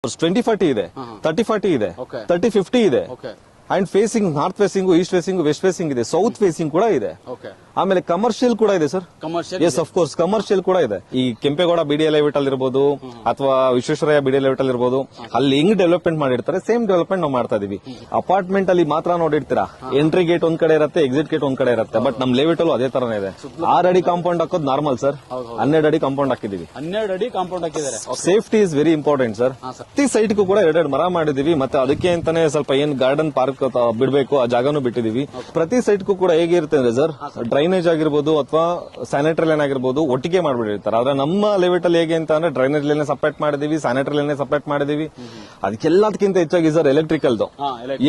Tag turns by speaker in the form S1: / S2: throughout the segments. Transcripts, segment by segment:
S1: 2040 ಇದೆ, 3040 ಇದೆ,
S2: Okay.
S1: 3050 ಇದೆ,
S2: okay
S1: and facing north facing, east facing, west facing ಇದೆ, ಸೌತ್ ಫೇಸಿಂಗ್ ಕೂಡ ಇದೆ.
S2: ಓಕೆ
S1: ಆಮೇಲೆ ಕಮರ್ಷಿಯಲ್ ಕೂಡ ಇದೆ sir.
S2: Commercial
S1: yes of course commercial ಕೂಡ ಇದೆ. ಈ ಕೆಂಪೇಗೌಡ ಬಿಡಿಎ ಲೇಔಟ್ ಅಲ್ಲಿ ಇರ್ಬೋದು ಅಥವಾ ವಿಶ್ವೇಶ್ವರಯ್ಯ ಬಿಡಿಎ ಲೇಔಟ್ ಅಲ್ಲಿ ಇರ್ಬೋದು, ಅಲ್ಲಿ ಹೆಂಗ್ ಡೆವಲಪ್ಮೆಂಟ್ ಮಾಡಿರ್ತಾರೆ ಸೇಮ್ ಡೆವಲಪ್ಮೆಂಟ್ ನಾವು ಮಾಡ್ತಾ ಇದೀವಿ. ಅಪಾರ್ಟ್ಮೆಂಟ್ ಅಲ್ಲಿ ಮಾತ್ರ ನೋಡಿರ್ತೀರಾ, ಎಂಟ್ರಿ ಗೇಟ್ ಒಂದ್ ಕಡೆ ಇರುತ್ತೆ, ಎಕ್ಸಿಟ್ ಗೇಟ್ ಒಂದ್ ಕಡೆ ಇರುತ್ತೆ. ಬಟ್ ನಮ್ ಲೇಔಟ್ ಅಲ್ಲೂ ಅದೇ ತರನೇ ಇದೆ. 6 ಅಡಿ ಕಾಂಪೌಂಡ್ ಹಾಕೋದು ನಾರ್ಮಲ್ ಸರ್, 12 ಅಡಿ ಕಾಂಪೌಂಡ್ ಹಾಕಿದೀವಿ.
S2: 12 ಅಡಿ ಕಾಂಪೌಂಡ್ ಹಾಕಿದ್ದಾರೆ.
S1: Safety is very important sir. ಪ್ರತಿ ಸೈಟ್ಗೂ ಕೂಡ 2 ಮರ ಮಾಡಿದೀವಿ. ಮತ್ತೆ ಅದಕ್ಕೆ ಅಂತಾನೆ ಸ್ವಲ್ಪ ಏನ್ ಗಾರ್ಡನ್ ಪಾರ್ಕ್ ಬಿಡಬೇಕು ಆ ಜಾಗನೂ ಬಿಟ್ಟಿದೀವಿ. ಪ್ರತಿ ಸೈಟ್ಗೂ ಕೂಡ ಹೇಗಿರುತ್ತೆ ಅಂದ್ರೆ ಸರ್, ಡ್ರೈನೇಜ್ ಆಗಿರ್ಬೋದು ಅಥವಾ ಸ್ಯಾನಿಟರಿ ಲೈನ್ ಆಗಿರ್ಬೋದು ಒಟ್ಟಿಗೆ ಮಾಡ್ಬಿಟ್ಟಿರ್ತಾರೆ. ಆದ್ರೆ ನಮ್ಮ ಲೆವೆಟ್ ಅಲ್ಲಿ ಹೇಗೆ ಅಂತ ಅಂದ್ರೆ ಡ್ರೈನೇಜ್ ಲೈನ್ ಸಪರೇಟ್ ಮಾಡಿದೀವಿ, ಸ್ಯಾನಿಟರಿ ಲೈನ್ ಸಪರೇಟ್ ಮಾಡಿದೀವಿ. ಅದಕ್ಕೆಲ್ಲದಕ್ಕಿಂತ ಹೆಚ್ಚಾಗಿ ಸರ್ ಎಲೆಕ್ಟ್ರಿಕಲ್ದು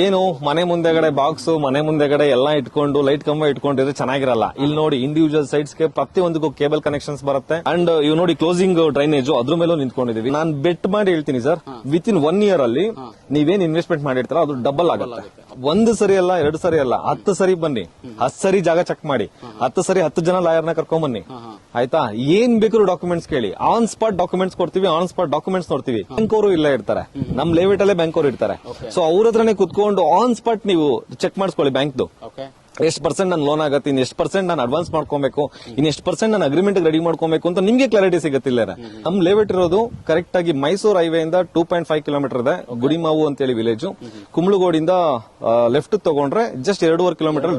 S1: ಏನು ಮನೆ ಮುಂದೆಗಡೆ ಬಾಕ್ಸ್, ಮನೆ ಮುಂದೆಗಡೆ ಎಲ್ಲ ಇಟ್ಕೊಂಡು ಲೈಟ್ ಕಂಬ ಇಟ್ಕೊಂಡಿದ್ರೆ ಚೆನ್ನಾಗಿರಲ್ಲ. ಇಲ್ಲಿ ನೋಡಿ ಇಂಡಿವಿಜುವಲ್ ಸೈಟ್ಸ್ ಗೆ ಪ್ರತಿಯೊಂದಕ್ಕೂ ಕೇಬಲ್ ಕನೆಕ್ಷನ್ಸ್ ಬರುತ್ತೆ. ಅಂಡ್ ಇವ್ ನೋಡಿ ಕ್ಲೋಸಿಂಗ್ ಡ್ರೈನೇಜ್ ಅದ್ರ ಮೇಲೂ ನಿಂತ್ಕೊಂಡಿದೀವಿ. ನಾನು ಬೆಟ್ ಮಾಡಿ ಹೇಳ್ತೀನಿ ಸರ್, ವಿತ್ ಇನ್ 1 ಇಯರ್ ಅಲ್ಲಿ ನೀವೇನ್ ಇನ್ವೆಸ್ಟ್ಮೆಂಟ್ ಮಾಡಿರ್ತಾರ ಅದು ಡಬಲ್ ಆಗುತ್ತೆ. 1 ಸರಿ ಅಲ್ಲ, 2 ಸರಿ ಅಲ್ಲ, 10 ಸರಿ ಬನ್ನಿ, 10 ಸರಿ ಜಾಗ ಚೆಕ್ ಮಾಡಿ, 10 ಸರಿ 10 ಜನ ಲಾಯರ್ನ ಕರ್ಕೊಂಡ್ ಬನ್ನಿ. ಆಯ್ತಾ? ಏನ್ ಬೇಕಾದ್ರೂ ಡಾಕ್ಯುಮೆಂಟ್ಸ್ ಕೇಳಿ, ಆನ್ ಸ್ಪಾಟ್ ಡಾಕ್ಯುಮೆಂಟ್ಸ್ ಕೊಡ್ತೀವಿ, ಆನ್ ಸ್ಪಾಟ್ ಡಾಕ್ಯುಮೆಂಟ್ಸ್ ನೋಡ್ತೀವಿ. ಬ್ಯಾಂಕ್ ಅವರು ಇಲ್ಲೇ ಇರ್ತಾರೆ, ನಮ್ ಲೇಔಟ್ ಅಲ್ಲೇ ಬ್ಯಾಂಕ್ ಅವರು ಇರ್ತಾರೆ. ಸೊ ಅವ್ರ ಹತ್ರನೇ ಕುತ್ಕೊಂಡು ಆನ್ ಸ್ಪಾಟ್ ನೀವು ಚೆಕ್ ಮಾಡಿಸ್ಕೊಳ್ಳಿ ಬ್ಯಾಂಕ್ದು.
S2: ಓಕೆ
S1: ಎಷ್ಟು ಪರ್ಸೆಂಟ್ ನಾನು ಲೋನ್ ಆಗುತ್ತೆ, ಇನ್ ಎಷ್ಟು ಪರ್ಸೆಂಟ್ ನಾನು ಅಡ್ವಾನ್ಸ್ ಮಾಡ್ಕೊಬೇಕು, ಇನ್ ಎಷ್ಟು ಪರ್ಸೆಂಟ್ ನಾನು ಅಗ್ರಿಮೆಂಟ್ ರೆಡಿ ಮಾಡ್ಕೊಬೇಕು ಅಂತ ನಿಮ್ಗೆ ಕ್ಲಾರಿಟಿ ಸಿಗುತ್ತಿಲ್ಲ. ನಮ್ ಲೇಔಟ್ ಇರೋದು ಕರೆಕ್ಟ್ ಆಗಿ ಮೈಸೂರು ಹೈವೇ ಇಂದ 2.5 ಕಿಲೋಮೀಟರ್ ಇದೆ. ಗುಡಿಮಾವು ಅಂತೇಳಿ ವಿಲೇಜ್. ಕುಂಬ್ಳಗೋಡಿಂದ ಲೆಫ್ಟ್ ತಗೊಂಡ್ರೆ ಜಸ್ಟ್ 2.5 ಕಿಲೋಮೀಟರ್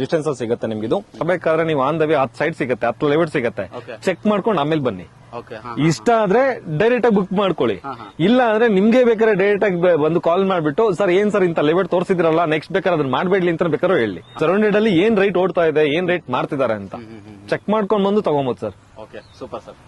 S1: ಡಿಸ್ಟೆನ್ಸ್ ಅಲ್ಲಿ ಸಿಗುತ್ತೆ ನಿಮ್ಗೆ. ಇದು ಬೇಕಾದ್ರೆ ನೀವು ಆನ್ ದ ವೇ 10 ಸೈಟ್ ಸಿಗುತ್ತೆ, 10 ಲೇಔಟ್ ಸಿಗುತ್ತೆ. ಚೆಕ್ ಮಾಡ್ಕೊಂಡು ಆಮೇಲೆ ಬನ್ನಿ.
S2: ಓಕೆ
S1: ಇಷ್ಟ ಆದ್ರೆ ಡೈರೆಕ್ಟ್ ಆಗಿ ಬುಕ್ ಮಾಡ್ಕೊಳ್ಳಿ. ಇಲ್ಲ ಅಂದ್ರೆ ನಿಮ್ಗೆ ಬೇಕಾದ್ರೆ ಡೈರೆಕ್ಟ್ ಆಗಿ ಬಂದು ಕಾಲ್ ಮಾಡ್ಬಿಟ್ಟು ಸರ್ ಏನ್ ಸರ್ ಇಂತ ಲೆವೆಟ್ ತೋರಿಸಿದ್ರಲ್ಲ, ನೆಕ್ಸ್ಟ್ ಬೇಕಾದ್ರೆ ಅದನ್ನ ಮಾಡ್ಬೇಡ್ಲಿ ಅಂತ ಬೇಕಾದ್ರೂ ಹೇಳಿ. ಸರೌಂಡೆಡ್ ಅಲ್ಲಿ ಏನ್ ರೈಟ್ ಓಡ್ತಾ ಇದೆ, ಏನ್ ರೈಟ್ ಮಾಡ್ತಿದ್ದಾರೆ ಅಂತ ಚೆಕ್ ಮಾಡ್ಕೊಂಡು ಬಂದು ತಗೊಂಬೋದು ಸರ್.
S2: Okay super sir.